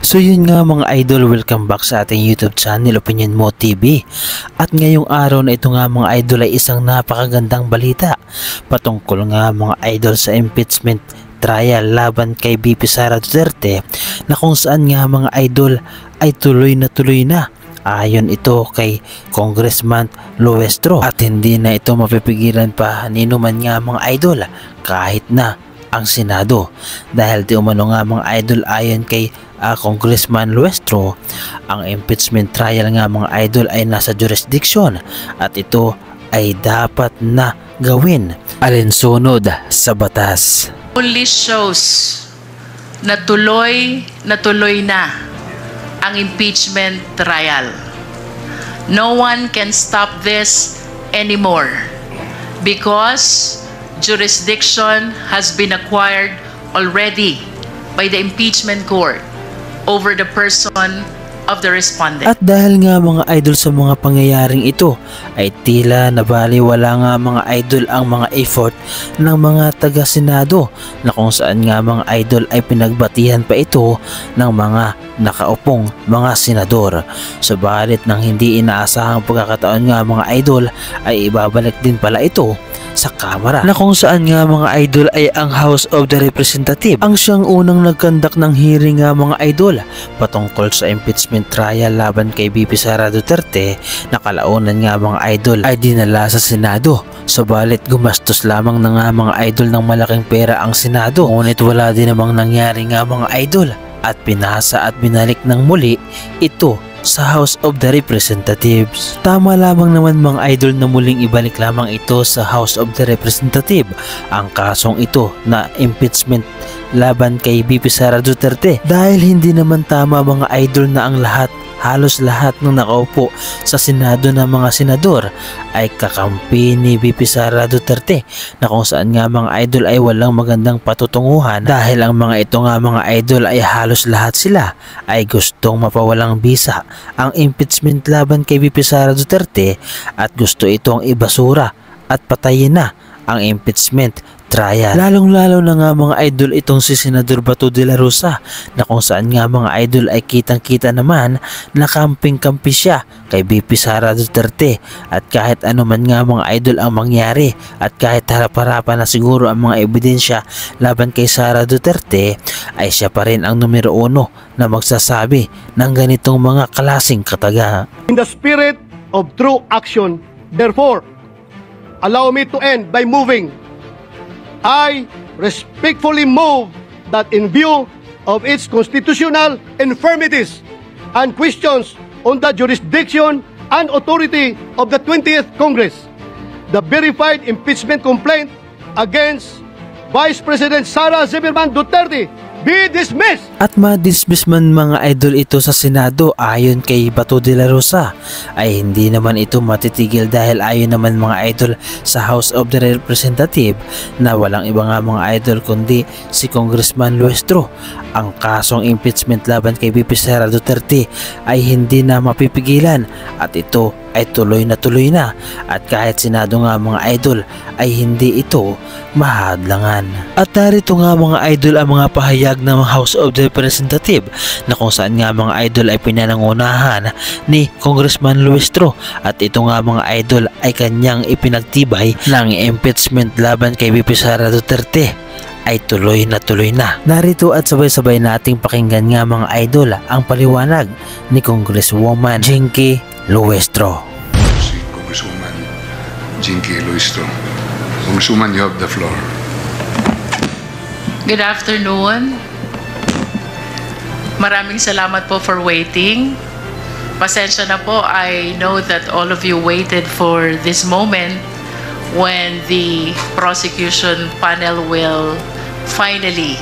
So yun nga mga idol, welcome back sa ating YouTube channel Opinion Mo TV. At ngayong araw na ito nga mga idol ay isang napakagandang balita patungkol nga mga idol sa impeachment trial laban kay VP Sara Duterte, na kung saan nga mga idol ay tuloy na. Ayon ito kay Congressman Luestro, at hindi na ito mapipigilan pa nino man nga mga idol kahit na ang Senado, dahil di umano nga mga idol ayon kay Congressman Luestro, ang impeachment trial nga mga idol ay nasa jurisdiction at ito ay dapat na gawin alinsunod sa batas. Only shows na tuloy na ang impeachment trial. No one can stop this anymore because jurisdiction has been acquired already by the impeachment court over the person of the respondent. At dahil nga mga idol sa mga pangyayaring ito ay tila nabaliwala nga mga idol ang mga effort ng mga taga-senado, na kung saan nga mga idol ay pinagbatihan pa ito ng mga nakaupong mga senador. Subalit nang hindi inaasahang pagkakataon nga mga idol ay ibabalik din pala ito sa Kamara, na kung saan nga mga idol ay ang House of the Representative ang siyang unang nagkandak ng hearing nga mga idol patungkol sa impeachment trial laban kay VP Sara Duterte, na kalaunan nga mga idol ay dinala sa Senado. Subalit gumastos lamang na nga mga idol ng malaking pera ang Senado, ngunit wala din namang nangyari nga mga idol at pinasa at binalik ng muli ito sa House of the Representatives. Tama lamang naman mga idol na muling ibalik lamang ito sa House of the Representative ang kasong ito na impeachment laban kay VP Sara Duterte, dahil hindi naman tama mga idol na ang halos lahat ng nakaupo sa Senado ng mga senador ay kakampi ni VP Sara Duterte, na kung saan nga mga idol ay walang magandang patutunguhan, dahil ang mga ito nga mga idol ay halos lahat sila ay gustong mapawalang bisa ang impeachment laban kay VP Sara Duterte at gusto itong ibasura at patayin na ang impeachment trial. Lalong-lalo na nga mga idol itong si Senador Bato de la Rosa, na kung saan nga mga idol ay kitang-kita naman na kamping-kampi siya kay VP Sara Duterte, at kahit ano man nga mga idol ang mangyari at kahit harap-harapan na siguro ang mga ebidensya laban kay Sara Duterte, ay siya pa rin ang numero 1 na magsasabi ng ganitong mga klaseng kataga. In the spirit of true action, therefore, allow me to end by moving. I respectfully move that in view of its constitutional infirmities and questions on the jurisdiction and authority of the 20th Congress, the verified impeachment complaint against Vice President Sara Zimmerman Duterte be dismissed. At ma-dismiss man mga idol ito sa Senado ayon kay Bato de la Rosa, ay hindi naman ito matitigil, dahil ayon naman mga idol sa House of the Representative na walang iba nga mga idol kundi si Congressman Luestro, ang kasong impeachment laban kay VP Sara Duterte ay hindi na mapipigilan at ito ay tuloy na, at kahit Senado nga mga idol ay hindi ito mahadlangan. At narito nga mga idol ang mga pahayag ng House of the Representative, na kung saan nga mga idol ay pinanangunahan ni Congressman Luestro, at ito nga mga idol ay kanyang ipinagtibay ng impeachment laban kay VP Sara Duterte ay tuloy na. Narito at sabay-sabay nating pakinggan nga mga idol ang paliwanag ni Congresswoman Jinky Luestro. Si Congresswoman Jinky Luestro. Congresswoman, you have the floor. Good afternoon. Maraming salamat po for waiting. Pasensya na po, I know that all of you waited for this moment when the prosecution panel will finally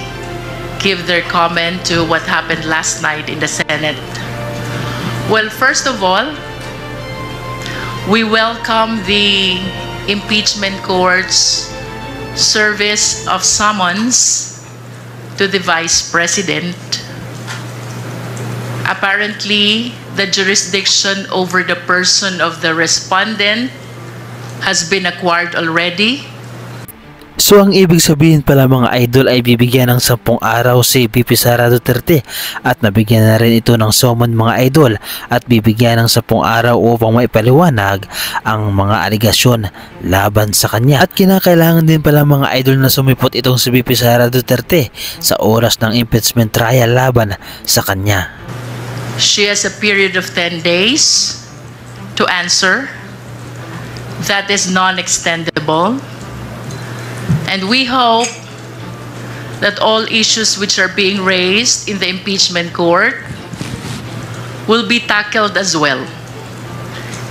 give their comment to what happened last night in the Senate. Well, first of all, we welcome the impeachment court's service of summons to the Vice President. Apparently, the jurisdiction over the person of the respondent has been acquired already. So ang ibig sabihin pala mga idol ay bibigyan ng 10 araw si VP Sara Duterte at nabigyan na rin ito ng summon mga idol at bibigyan ng 10 araw upang maipaliwanag ang mga aligasyon laban sa kanya. At kinakailangan din pala mga idol na sumipot itong si VP Sara Duterte sa oras ng impeachment trial laban sa kanya. She has a period of 10 days to answer. That is non-extendable. And we hope that all issues which are being raised in the impeachment court will be tackled as well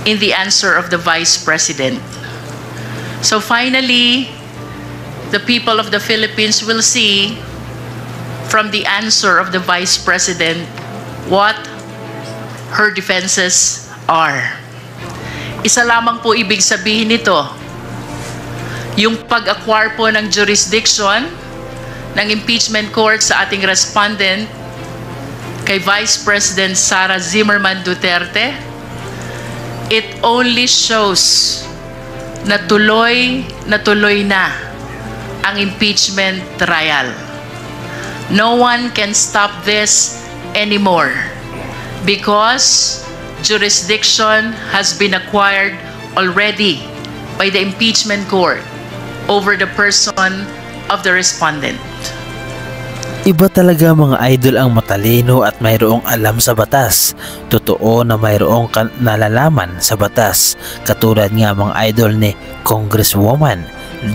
in the answer of the Vice President. So finally, the people of the Philippines will see from the answer of the Vice President what her defenses are. Isa lamang po ibig sabihin nito, yung pag-acquire po ng jurisdiction ng impeachment court sa ating respondent kay Vice President Sara Zimmerman Duterte, it only shows na tuloy na ang impeachment trial. No one can stop this anymore because jurisdiction has been acquired already by the impeachment court over the person of the respondent. Iba talaga mga idol ang matalino at mayroong alam sa batas. Totoo na mayroong nalalaman sa batas, katulad nga mga idol ni Congresswoman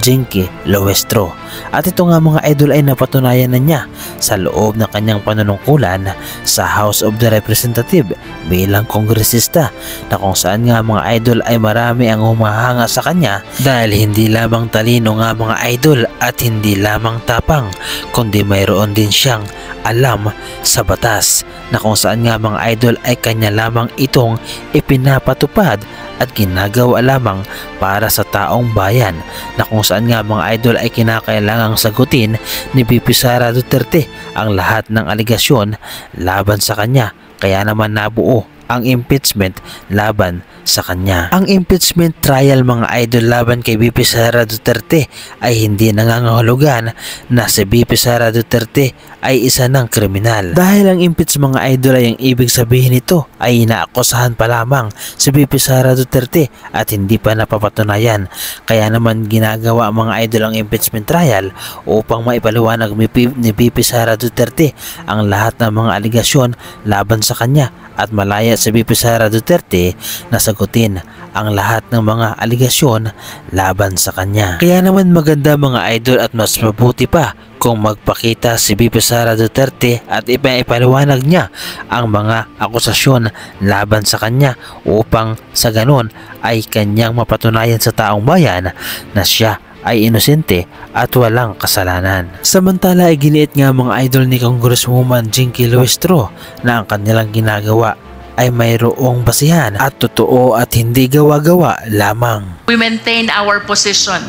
Jinky Luestro. At ito nga mga idol ay napatunayan na niya sa loob ng kanyang panunungkulan sa House of the Representative bilang kongresista, na kung saan nga mga idol ay marami ang humahanga sa kanya dahil hindi lamang talino nga mga idol at hindi lamang tapang, kundi mayroon din siyang alam sa batas, na kung saan nga mga idol ay kanya lamang itong ipinapatupad at ginagawa lamang para sa taong bayan, na kung saan nga mga idol ay kinakailangang sagutin ni VP Sara Duterte ang lahat ng aligasyon laban sa kanya. Kaya naman nabuo ang impeachment laban sa kanya. Ang impeachment trial mga idol laban kay VP Sara Duterte ay hindi nangangahulugan na si VP Sara Duterte ay isa ng kriminal. Dahil ang impeach mga idol ay ang ibig sabihin nito ay inaakusahan pa lamang si VP Sara Duterte at hindi pa napapatunayan. Kaya naman ginagawa mga idol ang impeachment trial upang maipaliwanag ni VP Sara Duterte ang lahat ng mga aligasyon laban sa kanya at malaya si VP Sara Duterte na sagutin ang lahat ng mga aligasyon laban sa kanya. Kaya naman maganda mga idol at mas mabuti pa kung magpakita si VP Sara Duterte at ipaliwanag niya ang mga akusasyon laban sa kanya upang sa ganon ay kanyang mapatunayan sa taong bayan na siya ay inosente at walang kasalanan. Samantala ay giniit nga mga idol ni Congresswoman Jinky Luestro na ang kanilang ginagawa ay mayroong basihan at totoo at hindi gawa-gawa lamang. We maintain our position.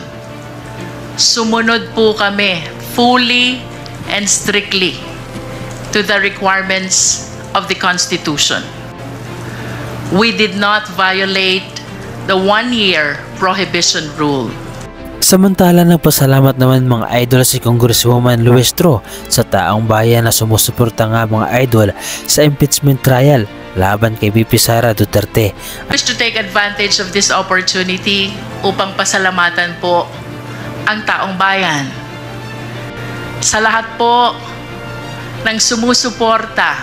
Sumunod po kami fully and strictly to the requirements of the Constitution. We did not violate the 1-year prohibition rule. Samantala nagpasalamat naman mga idol si Congresswoman Luestro sa taong bayan na sumusuporta nga mga idol sa impeachment trial laban kay VP Sara Duterte. I wish to take advantage of this opportunity upang pasalamatan po ang taong bayan. Sa lahat po ng sumusuporta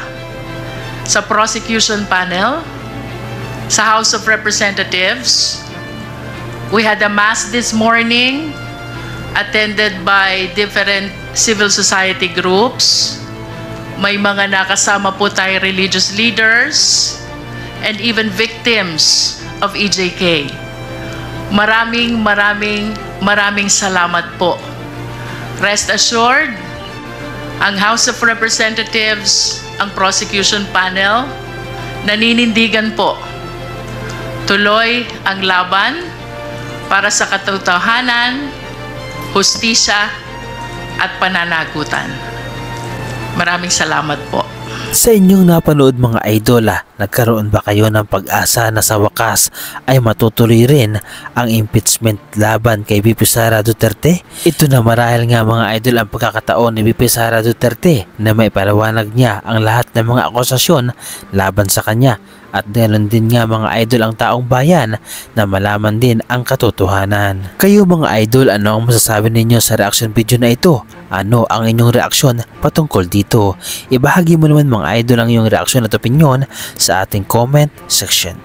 sa prosecution panel, sa House of Representatives, we had a mass this morning attended by different civil society groups. May mga nakasama po tayo religious leaders and even victims of EJK. Maraming salamat po. Rest assured, ang House of Representatives, ang prosecution panel, naninindigan po. Tuloy ang laban para sa katotohanan, hustisya at pananagutan. Maraming salamat po. Sa inyong napanood mga idol, nagkaroon ba kayo ng pag-asa na sa wakas ay matutuloy rin ang impeachment laban kay VP Sara Duterte? Ito na marahil nga mga idol ang pagkakataon ni VP Sara Duterte na may paliwanag niya ang lahat ng mga akusasyon laban sa kanya. At ganoon din nga mga idol ang taong bayan na malaman din ang katotohanan. Kayo mga idol, ano ang masasabi ninyo sa reaction video na ito? Ano ang inyong reaksyon patungkol dito? Ibahagi mo naman mga idol ang iyong reaksyon at opinyon sa ating comment section.